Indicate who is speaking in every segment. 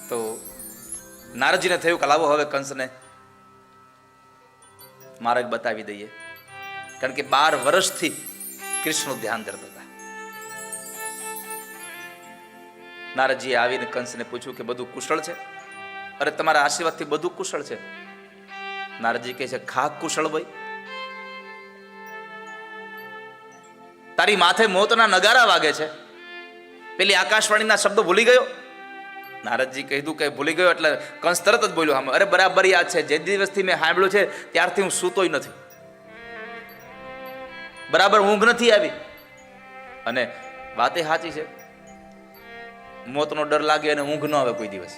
Speaker 1: તો નારદજીને થયું કે લાવો હવે કંસને માર્ગ બતાવી દઈએ, કારણ કે 12 વર્ષથી કૃષ્ણનું ધ્યાન ધરતા હતા. નારદજીએ આવીને કંસને પૂછ્યું કે બધું કુશળ છે? અરે તમારા આશીર્વાદથી બધું કુશળ છે. નારદજી કહે છે, ખાક કુશળ ભાઈ, તારી માથે મોતના નગારા વાગે છે, પેલી આકાશવાણીના શબ્દો ભૂલી ગયો? નારદજી કીધું કે ભૂલી ગયો એટલે કંસ તરત જ બોલ્યો, હા અરે બરાબર યાદ છે, જે દિવસથી મેં સાંભળ્યું છે ત્યારથી હું સૂતોય નથી, બરાબર ઊંઘ નથી આવી. અને વાતે સાચી છે, મોતનો ડર લાગે અને ઊંઘ ન આવે કોઈ દિવસ.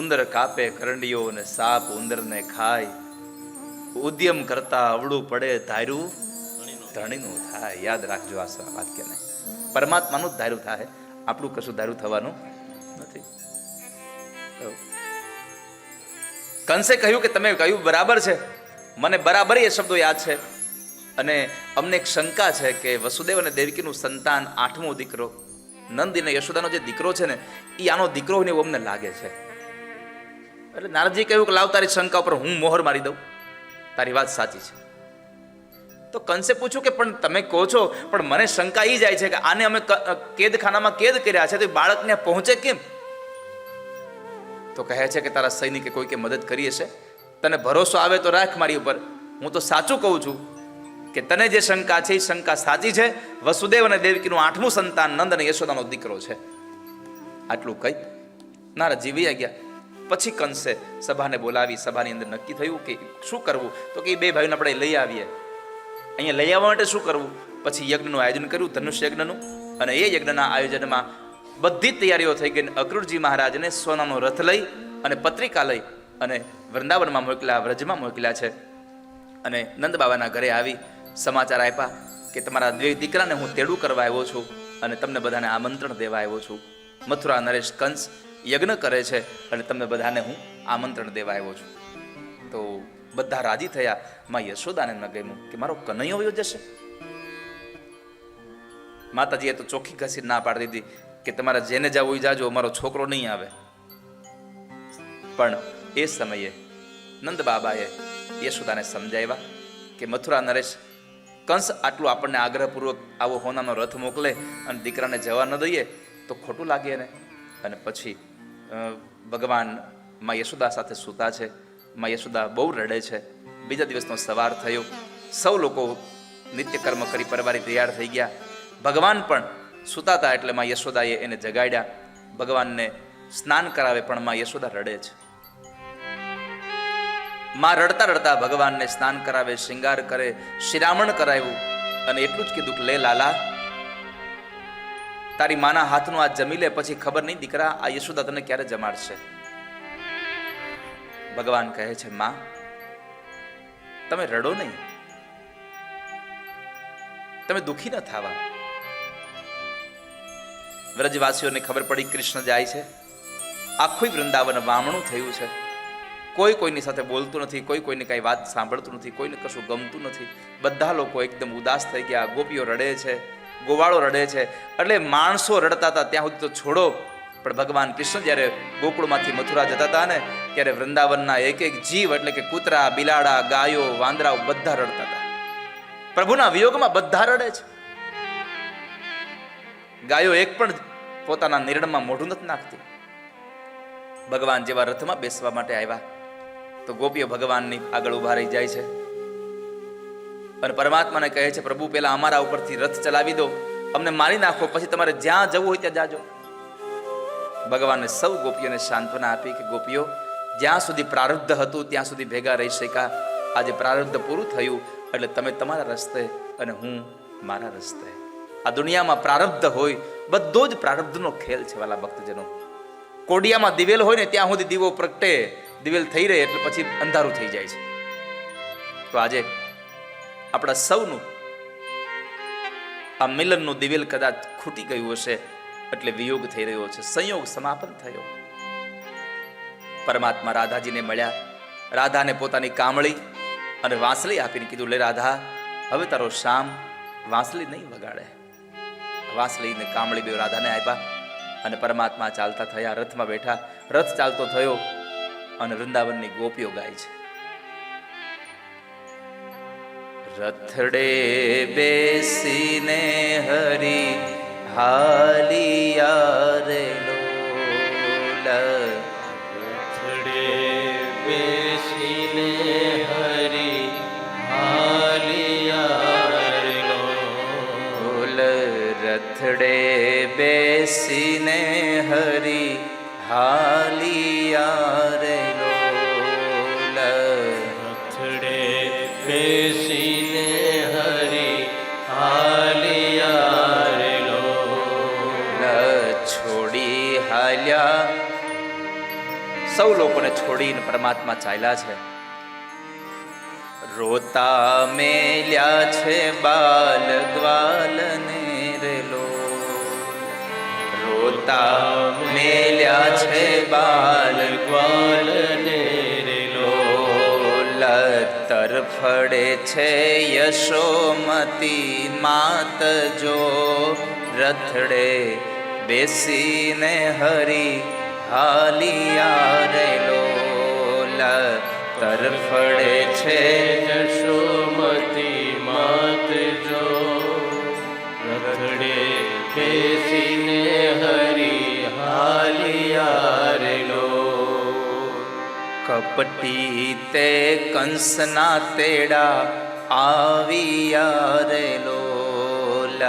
Speaker 1: ઉંદર કાપે કરંડીઓ અને સાપ ઉંદરને ખાય, ઉદ્યમ કરતા અવળું પડે ધાર્યું ધણીનું થાય. યાદ રાખજો આ વાક્યને, પરમાત્માનું જ ધાર્યું થાય, આપણું કશું ધાર્યું થવાનું નથી. કંસે કહ્યું કે તમે કહ્યું બરાબર છે, મને બરાબર એ શબ્દો યાદ છે. અને અમને એક શંકા છે કે વસુદેવ અને દેવકીનું સંતાન 8મો દીકરો નંદ અને યશોદાનો જે દીકરો છે ને, એ આનો દીકરો હોય ને એવું અમને લાગે છે. એટલે નારદજી કહ્યું કે લાવ તારી શંકા ઉપર હું મોહર મારી દઉં, તારી વાત સાચી છે. તો કંસે પૂછ્યું કે પણ તમે કહો છો, પણ મને શંકા એ જાય છે કે આને અમે કેદખાનામાં કેદ કર્યા છે, તો બાળકને પહોંચે કેમ? તો કહે છે કે તારા સૈનિકે કોઈકે મદદ કરી હશે, તને ભરોસો આવે તો રાખ મારી ઉપર. હું તો સાચું કહું છું કે તને જે શંકા છે એ શંકા સાચી છે. વસુદેવ અને દેવકીનું 8મું સંતાન નંદ અને યશોદાનો દીકરો છે. આટલું કહી નારદજી વયા ગયા. પછી કંસે સભાને બોલાવી, સભાની અંદર નક્કી થયું કે શું કરવું. તો કે 2 ભાઈઓને આપણે લઈ આવીએ. અહીંયા લઈ આવવા માટે શું કરવું? પછી યજ્ઞનું આયોજન કર્યું, ધનુષ યજ્ઞનું. અને એ યજ્ઞના આયોજનમાં બધી જ તૈયારીઓ થઈ ગઈ. અક્રૂરજી મહારાજને સોનાનો રથ લઈ અને પત્રિકા લઈ અને વૃંદાવનમાં મોકલ્યા, વ્રજમાં મોકલ્યા છે. અને નંદ બાબાના ઘરે આવી સમાચાર આપ્યા કે તમારા 2 દીકરાને હું તેડું કરવા આવ્યો છું અને તમને બધાને આમંત્રણ દેવા આવ્યો છું. મથુરા નરેશ કંસ યજ્ઞ કરે છે અને તમને બધાને હું આમંત્રણ દેવા આવ્યો છું. તો બધા રાજી થયા. માં યશોદાને ન ગમ્યું કે મારો કનૈયો વયો જશે. માતાજીએ તો ચોખ્ખી ઘસી ના પાડી દીધી કે તમારે જેને જવું જાજો, મારો છોકરો નહીં આવે. પણ એ સમયે નંદ બાબાએ યશોદાને સમજાવ્યા કે મથુરા નરેશ કંસ આટલું આપણને આગ્રહપૂર્વક આવો હોનાનો રથ મોકલે અને દીકરાને જવા ન દઈએ તો ખોટું લાગે ને. અને પછી ભગવાન માં યશોદા સાથે સૂતા છે. માં યશોદા બહુ રડે છે. બીજા દિવસનો સવાર થયો. સૌ લોકો નિત્યકર્મ કરી પરવારી તૈયાર થઈ ગયા. ભગવાન પણ સૂતા હતા એટલે માં યશોદાએ એને જગાડ્યા. ભગવાનને સ્નાન કરાવે પણ માં યશોદા રડે છે. માં રડતા રડતા ભગવાનને સ્નાન કરાવે, શૃંગાર કરે, શિરામણ કરાવ્યું અને એટલું જ કીધું કે લે લાલા, તારી માના હાથનું આ જમી લે, પછી ખબર નહીં દીકરા આ યશોદા તને ક્યારે જમાડશે. ભગવાન કહે છે માં તમે રડો નહીં, તમે દુખી ન થાવા. વ્રજવાસીઓને ખબર પડી કૃષ્ણ જાય છે. આખું વૃંદાવન વામણું થયું છે. કોઈ કોઈની સાથે બોલતું નથી, કોઈ કોઈની કઈ વાત સાંભળતું નથી, કોઈને કશું ગમતું નથી. બધા લોકો એકદમ ઉદાસ થઈ ગયા. ગોપીઓ રડે છે, ગોવાળો રડે છે. એટલે માણસો રડતા હતા ત્યાં સુધી તો છોડો, પણ ભગવાન કૃષ્ણ જ્યારે ગોકુળમાંથી મથુરા જતા હતા ને, ત્યારે વૃંદાવનના એક એક જીવ એટલે કે કૂતરા, બિલાડા, ગાયો, વાંદરાઓ બધા રડતા હતા. પ્રભુના વિયોગમાં બધા રડે છે. ગાયો એક પણ પોતાના નિર્ણયમાં મોઢું નથી નાખતી. ભગવાન જેવા રથમાં બેસવા માટે આવ્યા તો ગોપીઓ ભગવાનની આગળ ઉભા રહી જાય છે અને પરમાત્માને કહે છે પ્રભુ પેલા અમારા ઉપરથી રથ ચલાવી દો, અમને મારી નાખો, પછી તમારે જ્યાં જવું હોય ત્યાં જાજો. ભગવાને સૌ ગોપીઓને સાંત્વના આપી કે ગોપીઓ, જ્યાં સુધી પ્રારબ્ધ હતું ત્યાં સુધી ભેગા રહી શક્યા. આજે પ્રારબ્ધ પૂરું થયું એટલે તમે તમારા રસ્તે અને હું મારા રસ્તે. આ દુનિયામાં પ્રારબ્ધ હોય, બધો જ પ્રારબ્ધનો ખેલ છે વાલા ભક્તજનો. કોડિયામાં દિવેલ હોય ને ત્યાં સુધી દીવો પ્રગટે, દિવેલ થઈ રહે એટલે પછી અંધારું થઈ જાય છે. તો આજે આપણા સૌનું આ મિલનનું દિવેલ કદાચ ખૂટી ગયું હશે એટલે વિયોગ થઈ રહ્યો છે, સંયોગ સમાપન થયો. પરમાત્મા રાધાજીને મળ્યા. રાધાને પોતાની કામળી અને વાંસળી આપીને કીધું લે રાધા, હવે તારો શ્યામ વાંસળી નહીં વગાડે. વાંસળી ને કામળી બે રાધાને આપ્યા. અને પરમાત્મા ચાલતા થયા, રથમાં બેઠા, રથ ચાલતો થયો અને વૃંદાવનની ગોપીઓ ગાય છે. રથડે બેસીને હરી હાલિયા રે લોલ,
Speaker 2: રથડે બેસીને હરી હાલિયા રે લોલ,
Speaker 1: રથડે બેસીને હરી હાલિયા રે લોલ,
Speaker 2: રથડે બેસીને હરી હાલિયા રે લોલ,
Speaker 1: છોડી હાલ્યા. સૌ લોકોને છોડીને પરમાત્મા ચાલ્યા છે. રોતા મેલ્યા છે બાલ ગ્વાલને રે લોલ, રોતા મેલ્યા છે બાલ
Speaker 2: ગ્વાલને રે
Speaker 1: લોલ, તરફડે છે યશોમતી માત જો રથડે બેસીને હરી હાલિયા રે લોલ, તરફડે છે
Speaker 2: યશોમતી માત જો રથડે બેસીને હરી હાલિયા રે લોલ,
Speaker 1: કપટી તે કંસના તેડા આવ્યા રે લોલ,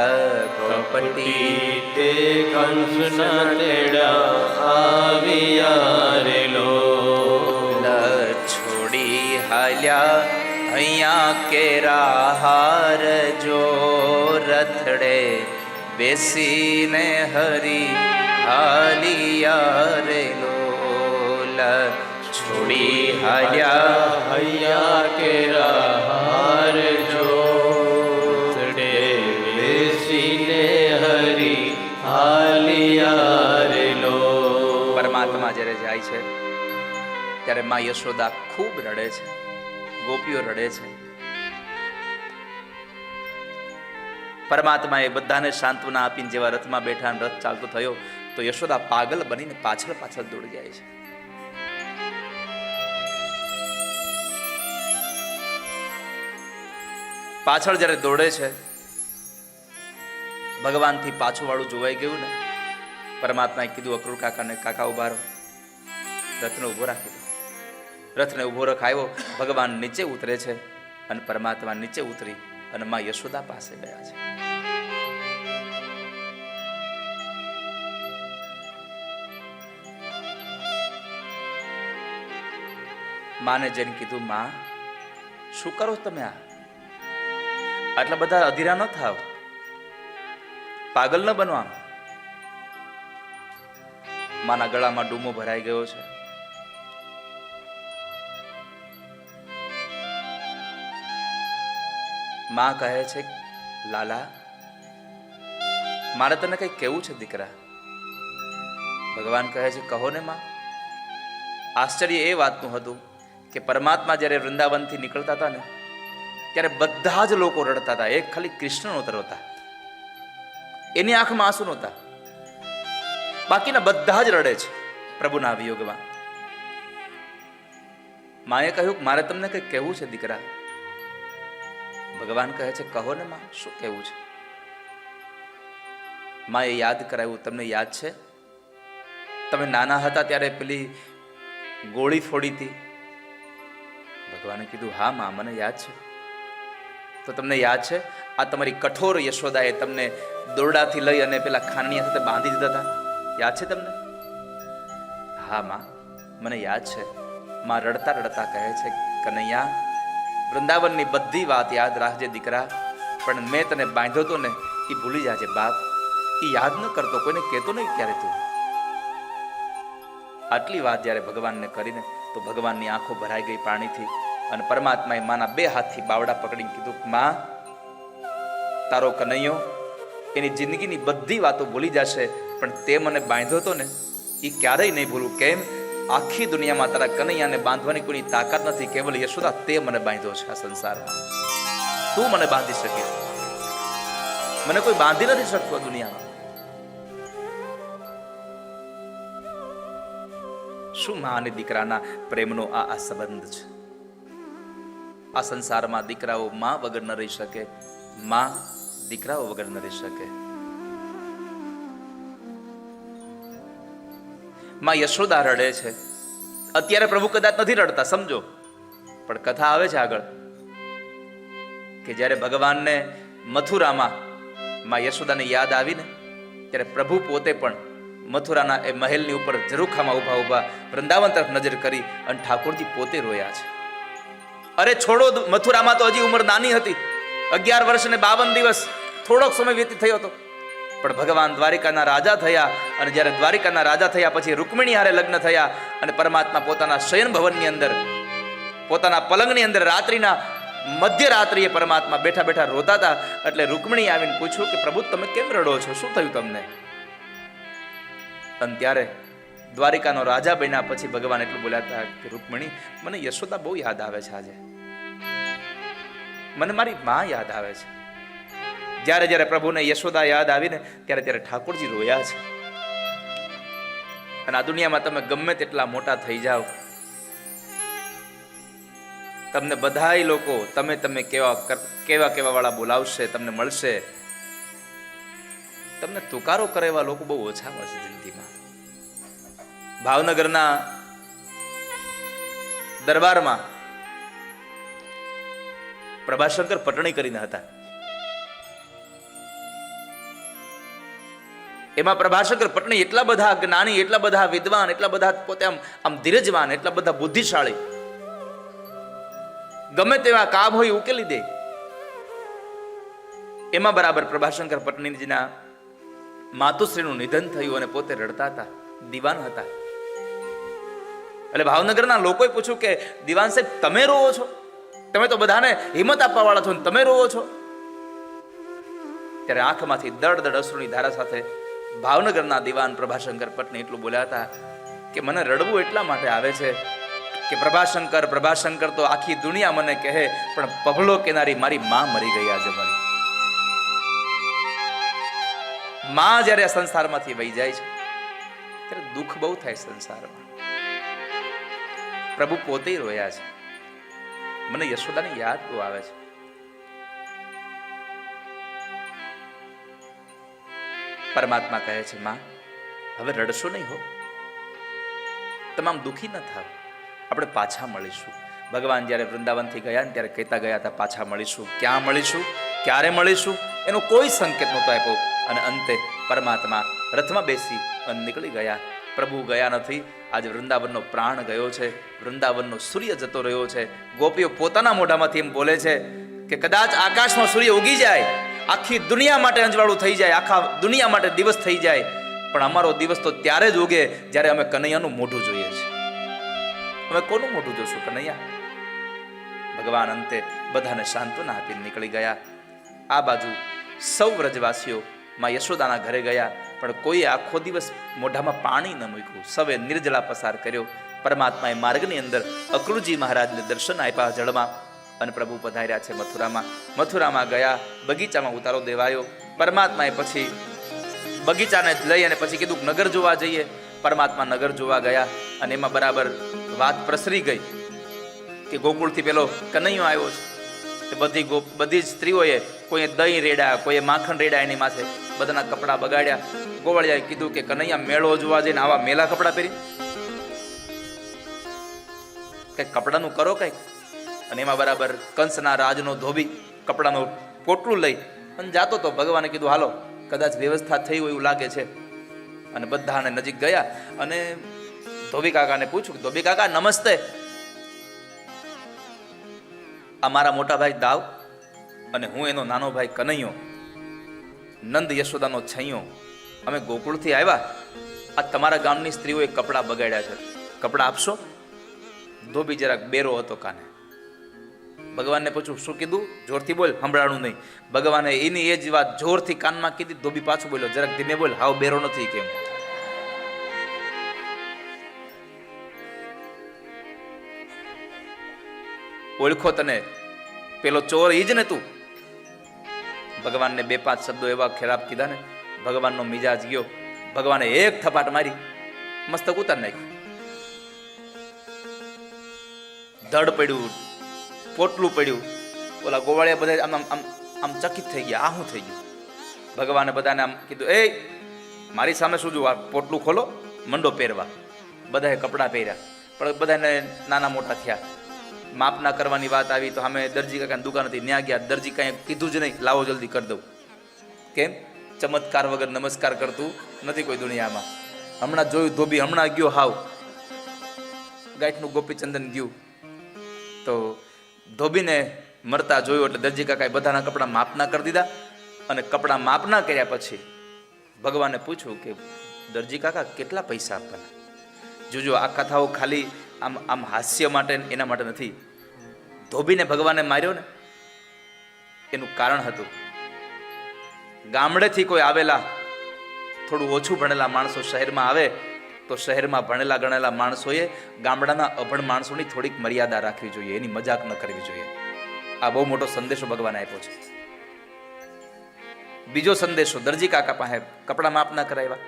Speaker 1: કપટી
Speaker 2: તે કંસના તેડા આવ્યા રે લોલ,
Speaker 1: છોડી હાલ્યા અહીંયા કેરા હાર જો રથડે બેસીને હરી હાલિયા રે લોલ, છોડી હાલ્યા
Speaker 2: હૈયા કેરા હાર જો રથડે બેસીને હરી હાલિયા રે લોલ.
Speaker 1: પરમાત્મા જ્યારે જાય છે ત્યારે માં યશોદા ખૂબ રડે છે, ગોપીઓ રડે છે. પરમાત્માએ બધાને સાંત્વના આપીને જેવા રથમાં બેઠા અને રથ ચાલતો થયો તો યશોદા પાગલ બનીને પાછળ પાછળ દોડી જાય છે. પાછળ જ્યારે દોડે છે, ભગવાનથી પાછું વાળું જોવાઈ ગયું ને, પરમાત્માએ કીધું અક્રૂર કાકાને, કાકા ઉભા રહો, રથને ઉભો રાખી દો. રથને ઉભો રખાયો, ભગવાન નીચે ઉતરે છે અને પરમાત્મા નીચે ઉતરી અને માં યશોદા પાસે ગયા છે. માને જઈને કીધું, માં શું કરો તમે? આટલા બધા અધીરા ન થાવ, પાગલ ન બનવા. માના ગળામાં ડૂમો ભરાઈ ગયો છે. માં કહે છે, લાલા મારે તને કઈ કેવું છે દીકરા. ભગવાન કહે છે, કહો ને માં. આશ્ચર્ય એ વાતનું હતું કે પરમાત્મા જ્યારે વૃંદાવનથી નીકળતા હતા ને ત્યારે બધા જ લોકો રડતા હતા. એક ખાલી કૃષ્ણ નહોતા રોતા, એની આંખમાં આંસુ નહોતા, બાકીના બધા જ રડે છે પ્રભુના વિયોગમાં. માએ કહ્યું, મારે તમને કંઈક કહેવું છે દીકરા. ભગવાન કહે છે, કહો ને માં, શું કહેવું છે? માએ યાદ કરાવ્યું, તમને યાદ છે તમે નાના હતા ત્યારે પેલી ગોળી ફોડી હતી? ભગવાને કીધું, હા માં, મને યાદ છે. તો તમને યાદ છે આ તમારી કઠોર યશોદાએ તમને દોરડાથી લઈ અને પેલા ખાંડણીયા સાથે બાંધી દીધા હતા? યાદ છે તમને? હા માં, મને યાદ છે. માં રડતા રડતા કહે છે, કનૈયા વૃંદાવનની બધી વાત યાદ રાખજે દીકરા, પણ મેં તને બાંધ્યો તો ને એ ભૂલી જાજે બાપ. એ યાદ ન કરતો, કોઈને કહેતો નહીં ક્યારે તું. આટલી વાત જ્યારે ભગવાનને કરીને તો ભગવાનની આંખો ભરાઈ ગઈ પાણીથી અને પરમાત્માએ માના બે હાથથી બાવડા પકડીને કીધું, માં તારો કનૈયો એની જિંદગીની બધી વાતો ભૂલી જશે, પણ તે મને બાંધ્યો હતો ને એ ક્યારેય નહીં ભૂલું. કેમ? આખી દુનિયામાં તારા કનૈયાને બાંધવાની કોઈ તાકાત નથી, કેવલ યશોદા તે મને બાંધ્યો છે આ સંસારમાં. તું મને બાંધી શકીશ, મને કોઈ બાંધી નથી શકતો દુનિયામાં. શું મા અને દીકરાના પ્રેમનો આ સંબંધ છે. આ સંસારમાં દીકરાઓ મા વગર ન રહી શકે, મા દીકરાઓ વગર ન રહી શકે. માં યશોદા રડે છે. અત્યારે પ્રભુ કદાચ નથી રડતા, સમજો, પણ કથા આવે છે આગળ કે જ્યારે ભગવાનને મથુરામાં માં યશોદાને યાદ આવીને ત્યારે પ્રભુ પોતે પણ મથુરાના એ મહેલની ઉપર ઝરૂખામાં ઊભા ઊભા વૃંદાવન તરફ નજર કરી અને ઠાકોરજી પોતે રોયા છે. અરે છોડો, મથુરામાં તો હજી ઉંમર નાની હતી, 11 વર્ષ ને 52 દિવસ, થોડોક સમય વ્યતીત થયો હતો. પણ ભગવાન દ્વારિકાના રાજા થયા અને જ્યારે દ્વારિકાના રાજા થયા પછી રૂકમિણી હારે લગ્ન થયા અને પરમાત્મા પોતાના શયન ભવનની અંદર, પોતાના પલંગની અંદર રાત્રિના મધ્યરાત્રિએ પરમાત્મા બેઠા બેઠા રોતા હતા. એટલે રૂકમિણી આવીને પૂછ્યું કે પ્રભુ તમે કેમ રડો છો, શું થયું તમને? અને ત્યારે દ્વારિકાનો રાજા બન્યા પછી ભગવાન એટલું બોલ્યા હતા કે રૂકમિણી, મને યશોદા બહુ યાદ આવે છે. આજે મને મારી માં યાદ આવે છે. જ્યારે જ્યારે પ્રભુને યશોદા યાદ આવીને ત્યારે ત્યારે ઠાકોરજી રોયા છે. અને આ દુનિયામાં તમે ગમે તેટલા મોટા થઈ જાઓ, તમને બધાય લોકો તમે કેવા વાળા બોલાવશે, તમને મળશે, તમને તુકારો કરે એવા લોકો બહુ ઓછા મળશે જિંદગીમાં. ભાવનગરના દરબારમાં પ્રભાશંકર પટણી કરીને હતા. એમાં પ્રભાશંકર પટણી એટલા બધા જ્ઞાની, એટલા બધા વિદ્વાન, એટલા બધા પોતે આમ ધીરજવાન, એટલા બધા બુદ્ધિશાળી, ગમે તેવા કામ હોય ઉકેલી દે. એમાં બરાબર પ્રભાશંકર પટણીજીના માતુશ્રીનું નિધન થયું અને પોતે રડતા હતા, દીવાન હતા. એટલે ભાવનગરના લોકોએ પૂછ્યું કે દીવાન સાહેબ તમે રોવો છો? તમે તો બધાને હિંમત આપવા વાળા છો, તમે રોવો છો? ત્યારે આંખમાંથી દડ અશ્રુની ધારા સાથે ભાવનગરના દીવાન પ્રભાશંકર પટણી એટલું બોલ્યા હતા કે મને રડવું એટલા માટે આવે છે કે પ્રભાશંકર તો આખી દુનિયા મને કહે, પણ પભલો કેનારી મારી માં મરી ગઈ. આજે મારી માં જ્યારે આ સંસારમાંથી વહી જાય છે ત્યારે દુઃખ બહુ થાય સંસારમાં. પ્રભુ પોતે રોયા છે. મને યશોદાની યાદ બહુ આવે છે. પરમાત્મા કહે છે, માં હવે રડશો નહીં હો, તમામ દુઃખી ન થાવ, આપણે પાછા મળીશું. ભગવાન જ્યારે વૃંદાવનથી ગયા ને ત્યારે કહેતા ગયા હતા પાછા મળીશું. ક્યાં મળીશું, ક્યારે મળીશું, એનો કોઈ સંકેત નહોતો આપ્યો. અને અંતે પરમાત્મા રથમાં બેસી અને નીકળી ગયા. પ્રભુ ગયા નથી. આજે વૃંદાવનનો પ્રાણ ગયો છે, વૃંદાવનનો સૂર્ય જતો રહ્યો છે. ગોપીઓ પોતાના મોઢામાંથી એમ બોલે છે કે કદાચ આકાશમાં સૂર્ય ઉગી જાય, આખી દુનિયા માટે અંજવાળું થઈ જાય, આખા દુનિયા માટે દિવસ થઈ જાય, પણ અમારો દિવસ તો ત્યારે જ ઉગે જ્યારે અમે કનૈયાનું મોઢું જોઈએ છે. અમે કોનું મોઢું જોશું? કનૈયા. ભગવાન અંતે બધાને સાંત્વના આપીને નીકળી ગયા. આ બાજુ સૌ વ્રજવાસીઓ માં યશોદાના ઘરે ગયા, પણ કોઈએ આખો દિવસ મોઢામાં પાણી ન મૂક્યું. સૌએ નિર્જળા પસાર કર્યો. પરમાત્માએ માર્ગની અંદર અક્રૂરજી મહારાજને દર્શન આપ્યા જળમાં, અને પ્રભુ પધાર્યા છે મથુરામાં. મથુરામાં ગયા, બગીચામાં ઉતારો દેવાયો. પરમાત્માએ પછી બગીચાને લઈ અને પછી કીધું નગર જોવા જઈએ. પરમાત્મા નગર જોવા ગયા અને એમાં બરાબર વાત પ્રસરી ગઈ કે ગોકુળથી પેલો કનૈયો આવ્યો છે. બધી જ સ્ત્રીઓએ કોઈએ દહીં રેડા, કોઈએ માખણ રેડા એની માથે, બધાના કપડા બગાડ્યા. ગોવાળિયાએ કીધું કે કનૈયા મેળો જોવા જઈને આવા મેલા કપડા પહેરી, કઈક કપડાનું કરો કઈક. અને એમાં બરાબર કંસના રાજનો ધોબી કપડાનું પોટલું લઈ અને જાતો તો ભગવાને કીધું હાલો, કદાચ વ્યવસ્થા થઈ હોય એવું લાગે છે. અને બધાને નજીક ગયા અને ધોબી કાકાને પૂછ્યું, ધોબી કાકા નમસ્તે, આ મારા મોટા ભાઈ દાવ અને હું એનો નાનો ભાઈ કનૈયો, નંદ યશોદાનો છૈયો, અમે ગોકુળથી આવ્યા. આ તમારા ગામની સ્ત્રીઓએ કપડાં બગાડ્યા છે, કપડાં આપશો? ધોબી જરાક બેરો હતો કાને. ભગવાનને પૂછું શું કીધું? જોરથી બોલ, સંભળાણું નહીં. ભગવાને એની એ જ વાત જોરથી કાનમાં કીધી. ધોબી પાછું બોલ્યો, જરાક ધીમે બોલ, હાવ બેરો નથી કેમ. ઓળખો તને, પેલો ચોર ઈ જ ને તું? ભગવાનને 2-5 શબ્દો એવા ખરાબ કીધા ને, ભગવાનનો મિજાજ ગયો. ભગવાને એક થપાટ મારી મસ્તક ઉતાર નાખ્યું. ધડ પડ્યું, પોટલું પડ્યું. ઓલા ગોવાળિયા બધા આમ આમ આમ આમ ચકિત થઈ ગયા, આ શું થઈ ગયું? ભગવાને બધાને આમ કીધું, એ મારી સામે શું જોવું? આ પોટલું ખોલો, મંડો પહેરવા. બધાએ કપડાં પહેર્યા, પણ બધાને નાના મોટા થયા. માપના કરવાની વાત આવી તો અમે દરજી કાકાની દુકાન હતી, ત્યાં ગયા. દરજી કાંઈ કીધું જ નહીં, લાવો જલ્દી કરી દઉં. કેમ? ચમત્કાર વગર નમસ્કાર કરતું નથી કોઈ દુનિયામાં. હમણાં જોયું ધોબી, હમણાં ગયો હાવ ગાંઠનું ગોપીચંદન ગયું. તો ધોબીને મરતા જોયું એટલે દરજી કાકાએ બધાના કપડાં માપના કરી દીધા. અને કપડાં માપના કર્યા પછી ભગવાને પૂછ્યું કે દરજી કાકા કેટલા પૈસા આપવાના? જોજો, આ કથાઓ ખાલી આમ આમ હાસ્ય માટે એના માટે નથી. ધોબીને ભગવાને માર્યો ને એનું કારણ હતું. ગામડેથી કોઈ આવેલા થોડું ઓછું ભણેલા માણસો શહેરમાં આવે તો શહેરમાં ભણેલા ગણેલા માણસોએ ગામડાના અભણ માણસોની થોડીક મર્યાદા રાખવી જોઈએ, એની મજાક ન કરવી જોઈએ. આ બહુ મોટો સંદેશો ભગવાને આપ્યો છે. બીજો સંદેશો, દરજી કાકા પાસે કપડા માપ ના કરાવ્યા.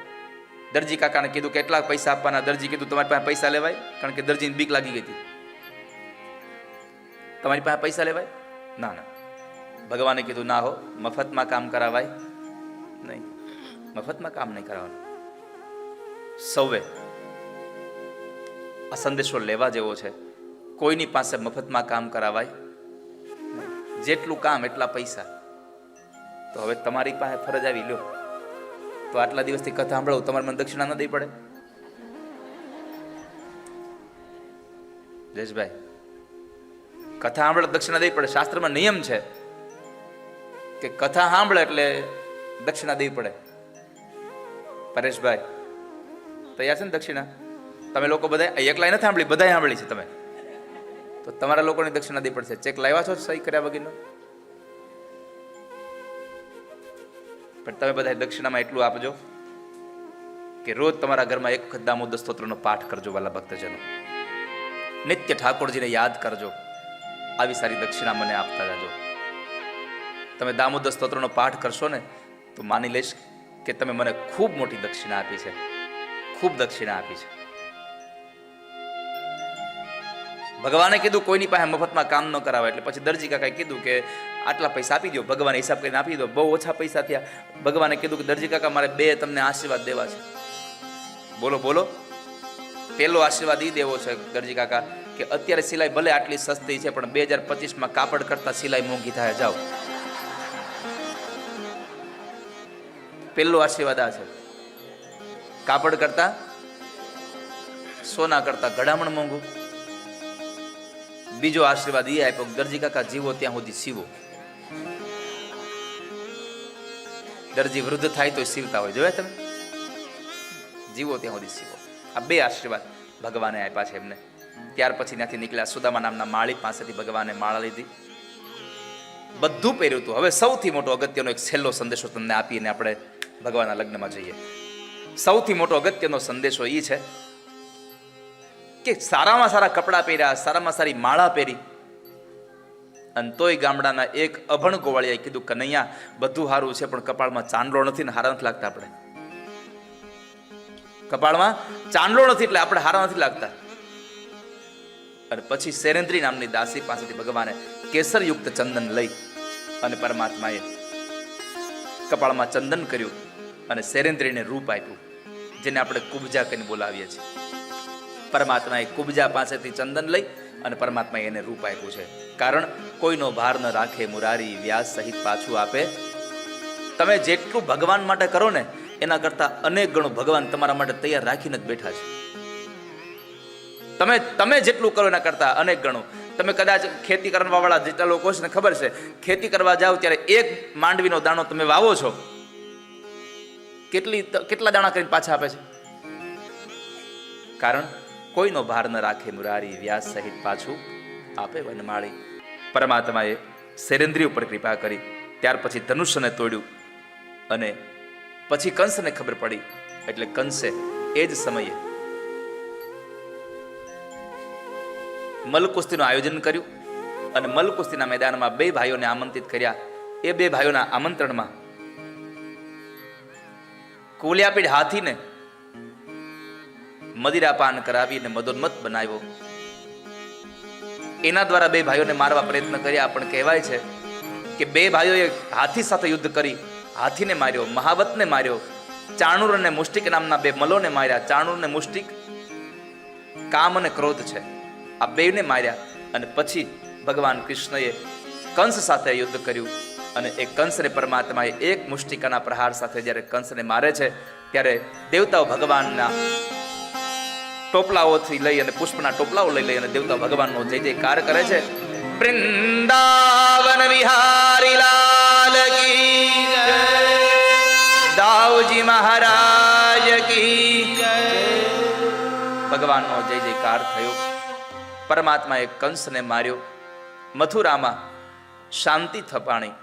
Speaker 1: દરજી કાકાને કીધું કેટલા પૈસા આપવાના? દરજી કીધું તમારી પાસે પૈસા લેવાય? કારણ કે દરજીને બીક લાગી ગઈ હતી. તમારી પાસે પૈસા લેવાય? ના ના. ભગવાને કીધું ના હો, મફતમાં કામ કરાવાય નહીં, મફતમાં કામ નહીં કરાવવાનું. સૌએ આ સંદેશો લેવા જેવો છે. કોઈની પાસે મફતમાં કામ કરાવાય નહીં. જેટલું કામ એટલા પૈસા. તો હવે તમારી પાસે ફરજ આવી, લ્યો તો આટલા દિવસથી કથા સાંભળો, તમારે મને દક્ષિણા ન દઈ પડે? જયેશભાઈ, કથા સાંભળે દક્ષિણા દઈ પડે. શાસ્ત્રમાં નિયમ છે કે કથા સાંભળે એટલે દક્ષિણા દેવી પડે. પરેશભાઈ તૈયાર છે ને દક્ષિણા? તમે લોકો બધા એકલા નથી સાંભળી, બધા સાંભળી છે તમે, તો તમારા લોકોની દક્ષિણા દેવી પડશે. ચેક લાવ્યા છો સહી કર્યા વગરનો? પણ તમે બધા દક્ષિણામાં એટલું આપજો કે રોજ તમારા ઘરમાં એક વખત દામોદર સ્તોત્રનો પાઠ કરજો. વાલા ભક્તજનો, નિત્ય ઠાકોરજીને યાદ કરજો. આવી સારી દક્ષિણા મને આપતા જાજો. તમે દામોદર સ્તોત્રનો પાઠ કરશો ને તો માની લઈશ કે તમે મને ખૂબ મોટી દક્ષિણા આપી છે, ખૂબ દક્ષિણા આપી છે. ભગવાને કીધું કોઈની પાસે મફતમાં કામ ન કરાવે. એટલે પછી દરજી કાકાએ કીધું કે આટલા પૈસા આપી દો. ભગવાને હિસાબ કરીને આપી દો. બહુ ઓછા પૈસા થયા. ભગવાને કીધું કે દરજી કાકા મારે 2 તમને આશીર્વાદ દેવા છે. બોલો બોલો. પહેલો આશીર્વાદ એ દેવો છે દરજી કાકા કે અત્યારે સિલાઈ ભલે આટલી સસ્તી છે પણ 2025માં કાપડ કરતા સિલાઈ મોંઘી થાય. જાઓ, પહેલો આશીર્વાદ આ છે. કાપડ કરતા, સોના કરતા ઘડામણ મોંઘું. બીજો આશીર્વાદ એ આપ્યો, દરજી કાકા જીવો ત્યાં સુધી સીવો. દરજી વૃદ્ધ થાય તો સીવતા હોય, જોયા તમે? જીવો ત્યાં સુધી સીવો. આ 2 આશીર્વાદ ભગવાને આપ્યા છે એમને. ત્યાર પછી ત્યાંથી નીકળ્યા. સુદામા નામના માળી પાસેથી ભગવાને માળા લીધી, બધું પહેર્યું હતું. હવે સૌથી મોટો અગત્યનો એક છેલ્લો સંદેશો તમને આપીને આપણે ભગવાનના લગ્નમાં જઈએ. સૌથી મોટો અગત્યનો સંદેશો એ છે કે સારામાં સારા કપડાં પહેર્યા, સારામાં સારી માળા પહેરી, અને તોય ગામડાના એક અભણ ગોવાળિયાએ કીધું કનૈયા બધું સારું છે પણ કપાળમાં ચાંદલો નથી ને હારા નથી લાગતા. આપણે કપાળમાં ચાંદલો નથી એટલે આપણે હારા નથી લાગતા. અને પછી સેરેન્દ્રી નામની દાસી પાસેથી ભગવાને કેસરયુક્ત ચંદન લઈ અને પરમાત્માએ કપાળમાં ચંદન કર્યું અને સેરેન્દ્રીને રૂપ આપ્યું, જેને આપણે કુબજા કહીને બોલાવીએ છીએ. પરમાત્માએ કુબજા પાસેથી ચંદન લઈ અને પરમાત્માએ એને રૂપ આપ્યું છે. કારણ કોઈનો ભાર ન રાખે મુરારી, વ્યાસ સહિત પાછું આપે. તમે જેટલું ભગવાન માટે કરો ને એના કરતા અનેક ગણું ભગવાન તમારા માટે તૈયાર રાખીને જ બેઠા છે. તમે જેટલું કરો એના કરતા અનેક ગણું. તમે કદાચ ખેતી કરવા વાળા જેટલા લોકો છે ને ખબર છે, ખેતી કરવા જાઓ ત્યારે એક માંડવીનો દાણો તમે વાવો છો, કેટલા દાણા કરીને પાછા આપે છે? કારણ કોઈનો ભાર ન રાખે મુરારી, વ્યાસ સહિત પાછું આપે વનમાળી. પરમાત્માએ સેરેન્દ્રી ઉપર કૃપા કરી. ત્યાર પછી ધનુષ્યને તોડ્યું અને પછી કંસને ખબર પડી એટલે કંસે એ જ સમયે મલકુસ્તીનું આયોજન કર્યું અને મલકુસ્તીના મેદાનમાં 2 ભાઈઓને આમંત્રિત કર્યા. એ 2 ભાઈઓના આમંત્રણમાં કુલિયાપીડ હાથીને મદિરાપાન કરાવીને મદોન્મત બનાવ્યો. એના દ્વારા બે ભાઈઓને મારવા પ્રયત્ન કર્યા. પણ કહેવાય છે કે બે ભાઈઓએ હાથી સાથે યુદ્ધ કરી હાથીને માર્યો, મહાવતને માર્યો, ચાણૂર અને મુષ્ટિક નામના બે મલોને માર્યા. ચાણૂર અને મુષ્ટિક કામ અને ક્રોધ છે, આ બેને માર્યા. અને પછી ભગવાન કૃષ્ણએ કંસ સાથે યુદ્ધ કર્યું અને એ કંસને પરમાત્માએ એક મુષ્ટિકાના પ્રહાર સાથે જ્યારે કંસને મારે છે ત્યારે દેવતાઓ ભગવાનના ટોપલાઓથી લઈ અને પુષ્પના ટોપલાઓ લઈ અને દેવતાઓ ભગવાનનો જય જયકાર કરે છે. વૃંદાવન વિહારી લાલ કી જય, દાઉજી મહારાજ કી જય. ભગવાનનો જય જયકાર થયો. પરમાત્માએ કંસને માર્યો. મથુરામાં શાંતિ થપાણી.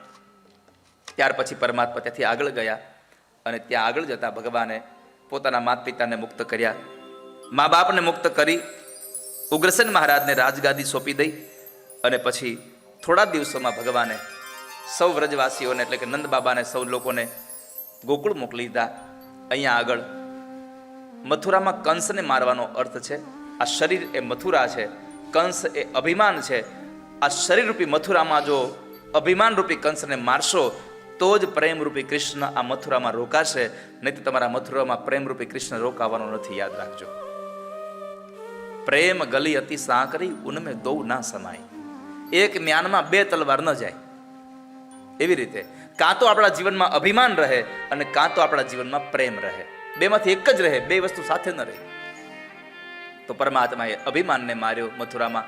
Speaker 1: ત્યાર પછી પરમાત્મા ત્યાંથી આગળ ગયા અને ત્યાં આગળ જતા ભગવાને પોતાના માતા પિતાને મુક્ત કર્યા, મા બાપને મુક્ત કરી ઉગ્રસેન મહારાજને રાજગાદી સોંપી દઈ અને પછી થોડા દિવસોમાં ભગવાને સૌ વ્રજવાસીઓને એટલે કે નંદ બાબાને સૌ લોકોને ગોકુળ મોકલી દીધા. અહીંયા આગળ મથુરામાં કંસને મારવાનો અર્થ છે આ શરીર એ મથુરા છે, કંસ એ અભિમાન છે. આ શરીરરૂપી મથુરામાં જો અભિમાન રૂપી કંસને મારશો તો જ પ્રેમરૂપી કૃષ્ણ આ મથુરામાં રોકાશે, નહીં તો તમારા મથુરામાં પ્રેમરૂપી કૃષ્ણ રોકાવાનો નથી. યાદ રાખજો. પ્રેમ ગલી અતિ સાંકરી ઉનમે દો ના સમાય. એક મ્યાનમાં બે તલવાર ન જાય. એવી રીતે કાં તો આપણા જીવનમાં અભિમાન રહે અને કાં તો આપણા જીવનમાં પ્રેમ રહે. બેમાંથી એક જ રહે, બે વસ્તુ સાથે ન રહે. તો પરમાત્માએ અભિમાનને માર્યો મથુરામાં.